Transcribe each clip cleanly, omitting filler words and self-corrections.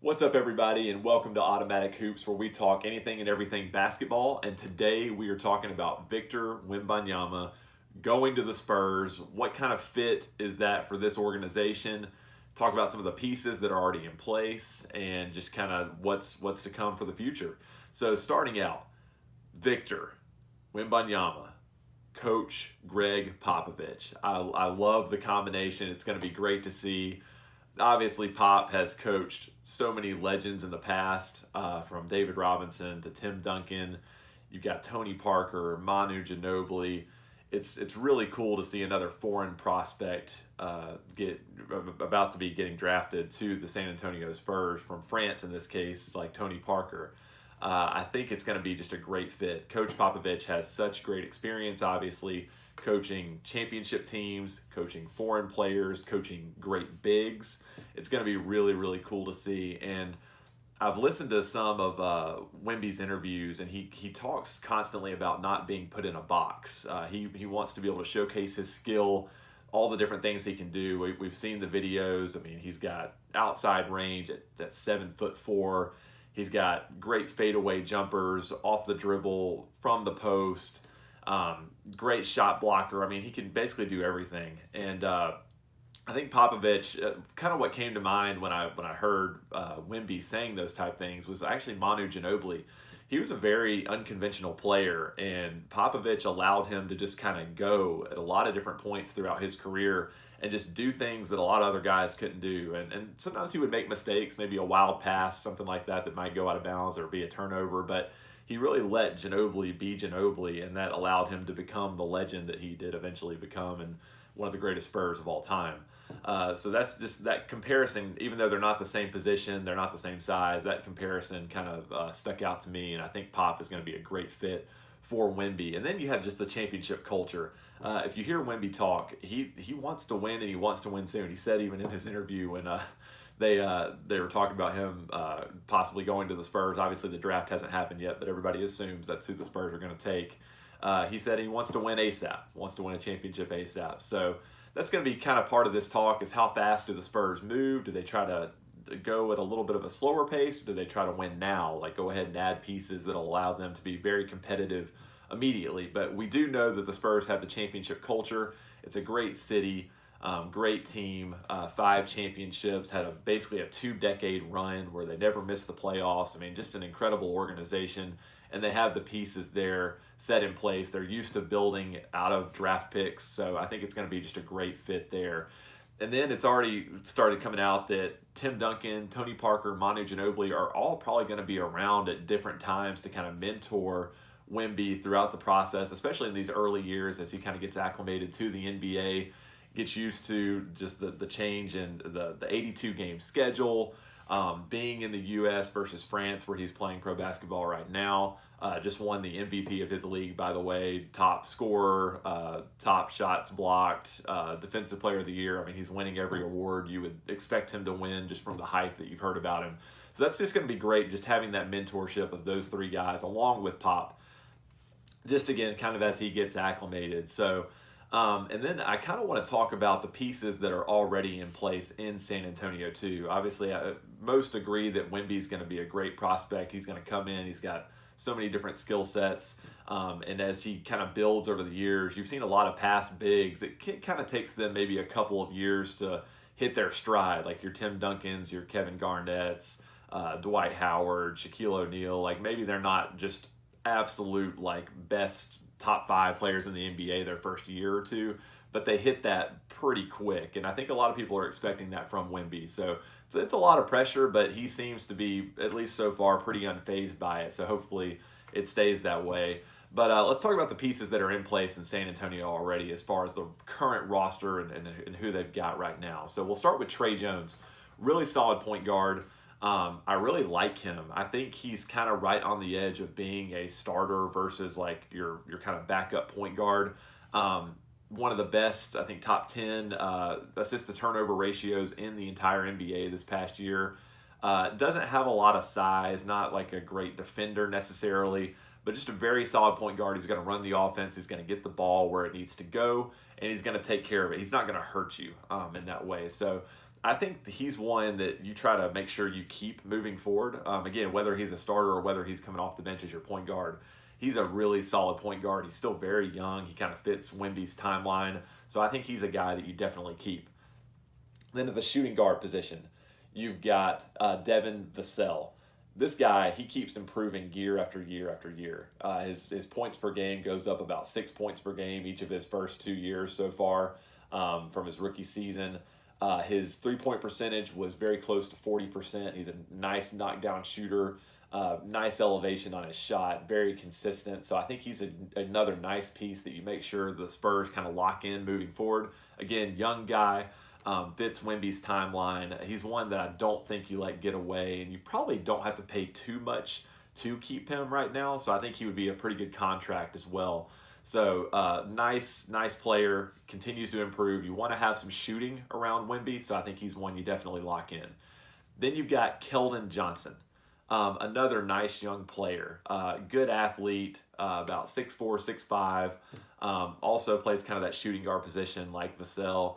What's up, everybody, and welcome to Automatic Hoops, where we talk anything and everything basketball. And today we are talking about Victor Wembanyama going to the Spurs. What kind of fit is that for this organization? Talk about some of the pieces that are already in place and just kind of what's to come for the future. So starting out, Victor Wembanyama, Coach Greg Popovich. I love the combination. It's going to be great to see. Obviously, Pop has coached so many legends in the past, from David Robinson to Tim Duncan. You've got Tony Parker, Manu Ginobili. It's really cool to see another foreign prospect about to be getting drafted to the San Antonio Spurs from France. In this case, like Tony Parker. I think it's going to be just a great fit. Coach Popovich has such great experience, obviously, coaching championship teams, coaching foreign players, coaching great bigs. It's going to be really, really cool to see. And I've listened to some of Wemby's interviews, and he talks constantly about not being put in a box. He wants to be able to showcase his skill, all the different things he can do. We've seen the videos. I mean, he's got outside range at 7'4". He's got great fadeaway jumpers off the dribble, from the post, great shot blocker. I mean, he can basically do everything. And I think Popovich, kind of what came to mind when I heard Wemby saying those type things was actually Manu Ginobili. He was a very unconventional player, and Popovich allowed him to just kind of go at a lot of different points throughout his career and just do things that a lot of other guys couldn't do. And sometimes he would make mistakes, maybe a wild pass, something like that might go out of bounds or be a turnover, but he really let Ginobili be Ginobili, and that allowed him to become the legend that he did eventually become, and one of the greatest Spurs of all time. So that's just that comparison. Even though they're not the same position, they're not the same size, that comparison kind of stuck out to me, and I think Pop is going to be a great fit for Wemby. And then you have just the championship culture. If you hear Wemby talk, he wants to win, and he wants to win soon. He said even in his interview when they were talking about him possibly going to the Spurs. Obviously, the draft hasn't happened yet, but everybody assumes that's who the Spurs are going to take. He said he wants to win ASAP, wants to win a championship ASAP. So that's going to be kind of part of this talk, is how fast do the Spurs move? Do they try to go at a little bit of a slower pace, or do they try to win now? Like, go ahead and add pieces that'll allow them to be very competitive immediately. But we do know that the Spurs have the championship culture. It's a great city, great team, 5 championships, had basically a 2-decade run where they never missed the playoffs. I mean, just an incredible organization, and they have the pieces there set in place. They're used to building out of draft picks, so I think it's going to be just a great fit there. And then it's already started coming out that Tim Duncan, Tony Parker, Manu Ginobili are all probably going to be around at different times to kind of mentor Wemby throughout the process, especially in these early years as he kind of gets acclimated to the NBA, gets used to just the change in the 82-game schedule, being in the U.S. versus France, where he's playing pro basketball right now. Just won the MVP of his league, by the way, top scorer, top shots blocked, defensive player of the year. I mean, he's winning every award you would expect him to win just from the hype that you've heard about him. So that's just going to be great, just having that mentorship of those 3 guys along with Pop, just again, kind of as he gets acclimated. So, and then I kind of want to talk about the pieces that are already in place in San Antonio too. Obviously, most agree that Wemby's going to be a great prospect. He's going to come in. He's got so many different skill sets. And as he kind of builds over the years, you've seen a lot of past bigs. It kind of takes them maybe a couple of years to hit their stride, like your Tim Duncans, your Kevin Garnett's, Dwight Howard, Shaquille O'Neal. Like, maybe they're not just absolute like best top 5 players in the NBA their first year or two, but they hit that pretty quick. And I think a lot of people are expecting that from Wemby. So it's a lot of pressure, but he seems to be, at least so far, pretty unfazed by it. So hopefully it stays that way. But let's talk about the pieces that are in place in San Antonio already as far as the current roster and who they've got right now. So we'll start with Trey Jones. Really solid point guard. I really like him. I think he's kind of right on the edge of being a starter versus like your kind of backup point guard. One of the best, I think, top 10 assist to turnover ratios in the entire NBA this past year. Doesn't have a lot of size, not like a great defender necessarily, but just a very solid point guard. He's going to run the offense. He's going to get the ball where it needs to go, and he's going to take care of it. He's not going to hurt you in that way. So I think he's one that you try to make sure you keep moving forward. Again, whether he's a starter or whether he's coming off the bench as your point guard, he's a really solid point guard. He's still very young. He kind of fits Wemby's timeline. So I think he's a guy that you definitely keep. Then at the shooting guard position, you've got Devin Vassell. This guy, he keeps improving year after year after year. His points per game goes up about 6 points per game each of his first 2 years so far from his rookie season. His three-point percentage was very close to 40%. He's a nice knockdown shooter, nice elevation on his shot, very consistent. So I think he's another nice piece that you make sure the Spurs kind of lock in moving forward. Again, young guy, fits Wemby's timeline. He's one that I don't think you let get away, and you probably don't have to pay too much to keep him right now. So I think he would be a pretty good contract as well. So nice player, continues to improve. You want to have some shooting around Wemby, so I think he's one you definitely lock in. Then you've got Keldon Johnson, another nice young player, good athlete, about 6'4", 6'5", also plays kind of that shooting guard position like Vassell.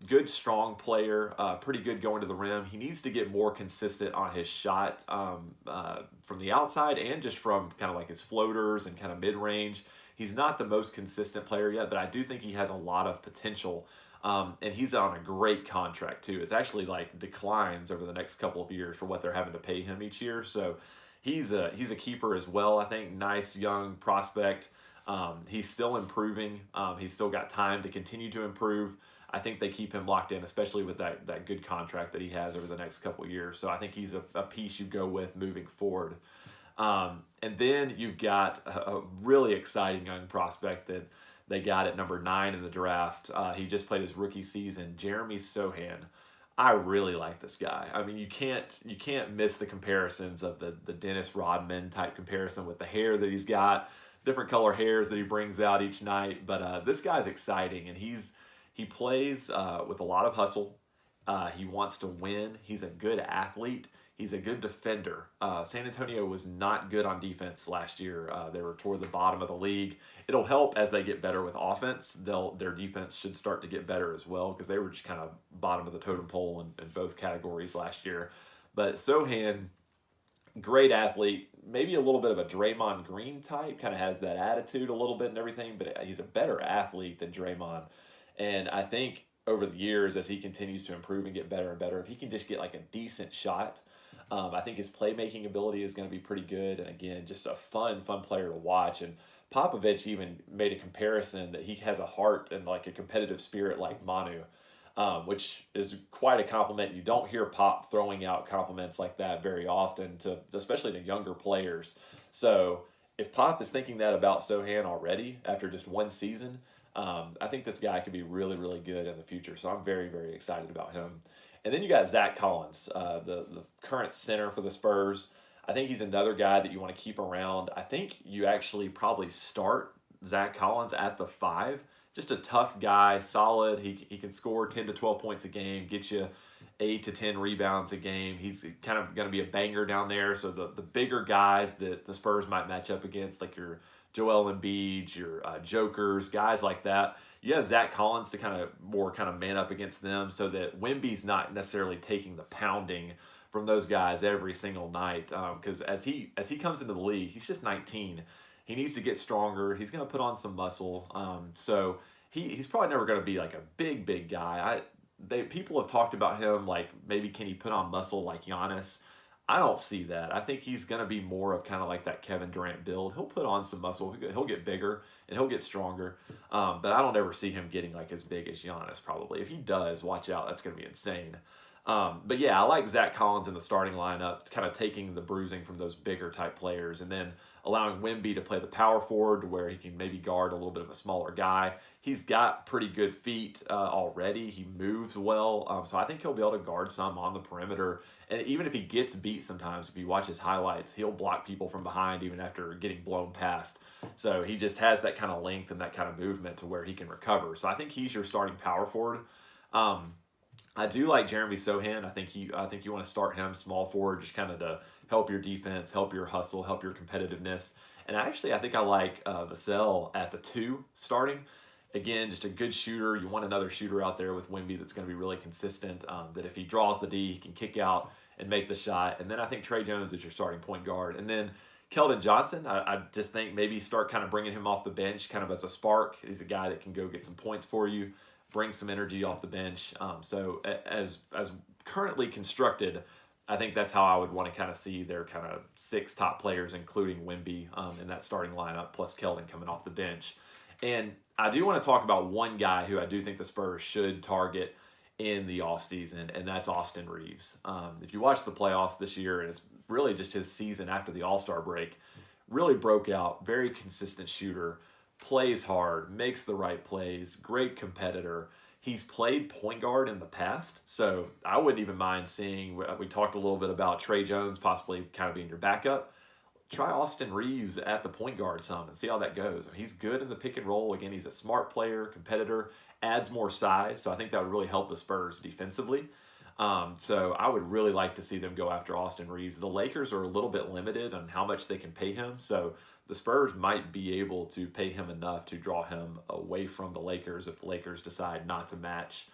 Good, strong player, pretty good going to the rim. He needs to get more consistent on his shot from the outside and just from kind of like his floaters and kind of mid-range. He's not the most consistent player yet, but I do think he has a lot of potential. And he's on a great contract too. It's actually like declines over the next couple of years for what they're having to pay him each year. So he's a keeper as well. I think nice young prospect. He's still improving. He's still got time to continue to improve. I think they keep him locked in, especially with that good contract that he has over the next couple of years. So I think he's a piece you go with moving forward. And then you've got a really exciting young prospect that they got at number 9 in the draft. He just played his rookie season, Jeremy Sohan. I really like this guy. I mean, you can't miss the comparisons of the Dennis Rodman type comparison with the hair that he's got, different color hairs that he brings out each night. But this guy's exciting, and he plays with a lot of hustle. He wants to win. He's a good athlete. He's a good defender. San Antonio was not good on defense last year. They were toward the bottom of the league. It'll help as they get better with offense. Their defense should start to get better as well because they were just kind of bottom of the totem pole in both categories last year. But Sohan, great athlete, maybe a little bit of a Draymond Green type, kind of has that attitude a little bit and everything, but he's a better athlete than Draymond. And I think over the years, as he continues to improve and get better and better, if he can just get like a decent shot, I think his playmaking ability is going to be pretty good. And again, just a fun player to watch. And Popovich even made a comparison that he has a heart and like a competitive spirit like Manu, which is quite a compliment. You don't hear Pop throwing out compliments like that very often, especially to younger players. So if Pop is thinking that about Sohan already after just one season, I think this guy could be really, really good in the future. So I'm very, very excited about him. And then you got Zach Collins, the current center for the Spurs. I think he's another guy that you want to keep around. I think you actually probably start Zach Collins at the 5. Just a tough guy, solid. He can score 10 to 12 points a game, get you 8 to 10 rebounds a game. He's kind of going to be a banger down there. So the bigger guys that the Spurs might match up against, like your Joel Embiid, your Jokers, guys like that, you have Zach Collins to kind of man up against them so that Wemby's not necessarily taking the pounding from those guys every single night. Because as he comes into the league, he's just 19. He needs to get stronger. He's going to put on some muscle. So he's probably never going to be like a big guy. People have talked about him like maybe can he put on muscle like Giannis. I don't see that. I think he's going to be more of kind of like that Kevin Durant build. He'll put on some muscle. He'll get bigger and he'll get stronger. But I don't ever see him getting like as big as Giannis probably. If he does, watch out. That's going to be insane. But yeah, I like Zach Collins in the starting lineup, kind of taking the bruising from those bigger type players and then allowing Wemby to play the power forward to where he can maybe guard a little bit of a smaller guy. He's got pretty good feet already. He moves well. So I think he'll be able to guard some on the perimeter. And even if he gets beat sometimes, if you watch his highlights, he'll block people from behind even after getting blown past. So he just has that kind of length and that kind of movement to where he can recover. So I think he's your starting power forward. I do like Jeremy Sohan. I think you want to start him small forward, just kind of to help your defense, help your hustle, help your competitiveness. And actually, I think I like Vassell at the 2 starting. Again, just a good shooter. You want another shooter out there with Wemby that's going to be really consistent, that if he draws the D, he can kick out and make the shot. And then I think Trey Jones is your starting point guard. And then Keldon Johnson, I just think maybe start kind of bringing him off the bench kind of as a spark. He's a guy that can go get some points for you, bring some energy off the bench. So as currently constructed, I think that's how I would want to kind of see their kind of 6 top players, including Wemby, in that starting lineup, plus Keldon coming off the bench. And I do want to talk about one guy who I do think the Spurs should target in the offseason, and that's Austin Reeves. If you watch the playoffs this year, and it's really just his season after the All-Star break, really broke out, very consistent shooter, plays hard, makes the right plays, great competitor. He's played point guard in the past, so I wouldn't even mind seeing, we talked a little bit about Trey Jones possibly kind of being your backup. Try Austin Reeves at the point guard some and see how that goes. He's good in the pick and roll. Again, he's a smart player, competitor, adds more size, so I think that would really help the Spurs defensively. So I would really like to see them go after Austin Reeves. The Lakers are a little bit limited on how much they can pay him, so the Spurs might be able to pay him enough to draw him away from the Lakers if the Lakers decide not to match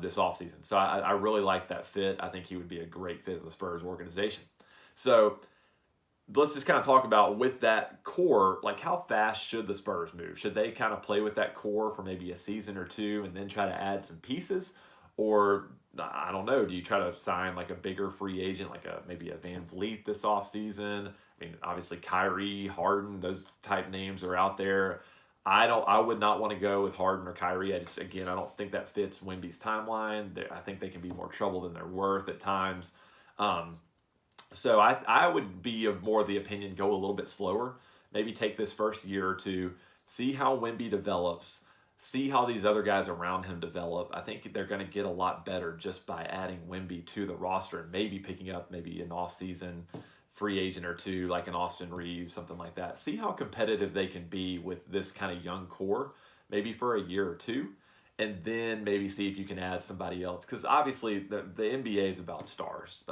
this offseason. So I really like that fit. I think he would be a great fit in the Spurs organization. So let's just kind of talk about with that core, like how fast should the Spurs move? Should they kind of play with that core for maybe a season or two and then try to add some pieces? Or, I don't know, do you try to sign like a bigger free agent, like maybe a Van Vliet this offseason? I mean, obviously Kyrie, Harden, those type names are out there. I would not want to go with Harden or Kyrie. I don't think that fits Wemby's timeline. I think they can be more trouble than they're worth at times. So I would be of more of the opinion, go a little bit slower. Maybe take this first year or two, see how Wemby develops, see how these other guys around him develop. I think they're going to get a lot better just by adding Wemby to the roster and maybe picking up maybe an off-season free agent or two, like an Austin Reeves, something like that. See how competitive they can be with this kind of young core, maybe for a year or two. And then maybe see if you can add somebody else. Because obviously the NBA is about stars.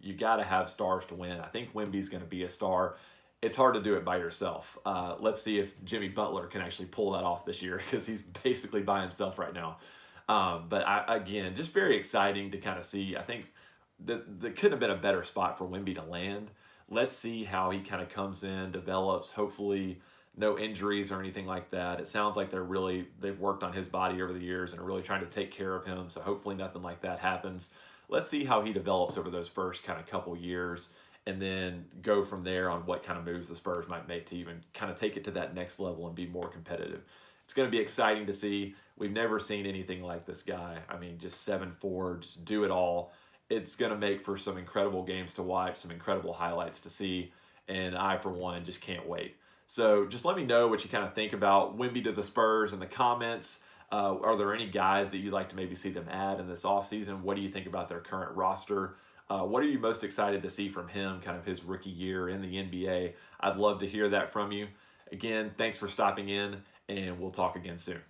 You got to have stars to win. I think Wemby's going to be a star. It's hard to do it by yourself. Let's see if Jimmy Butler can actually pull that off this year because he's basically by himself right now. Again, just very exciting to kind of see. I think there couldn't have been a better spot for Wemby to land. Let's see how he kind of comes in, develops, hopefully no injuries or anything like that. It sounds like they've worked on his body over the years and are really trying to take care of him. So hopefully nothing like that happens. Let's see how he develops over those first kind of couple years and then go from there on what kind of moves the Spurs might make to even kind of take it to that next level and be more competitive. It's going to be exciting to see. We've never seen anything like this guy. I mean, just 7'4", just do it all. It's going to make for some incredible games to watch, some incredible highlights to see. And I, for one, just can't wait. So just let me know what you kind of think about Wemby to the Spurs in the comments. Are there any guys that you'd like to maybe see them add in this offseason? What do you think about their current roster? What are you most excited to see from him, kind of his rookie year in the NBA? I'd love to hear that from you. Again, thanks for stopping in, and we'll talk again soon.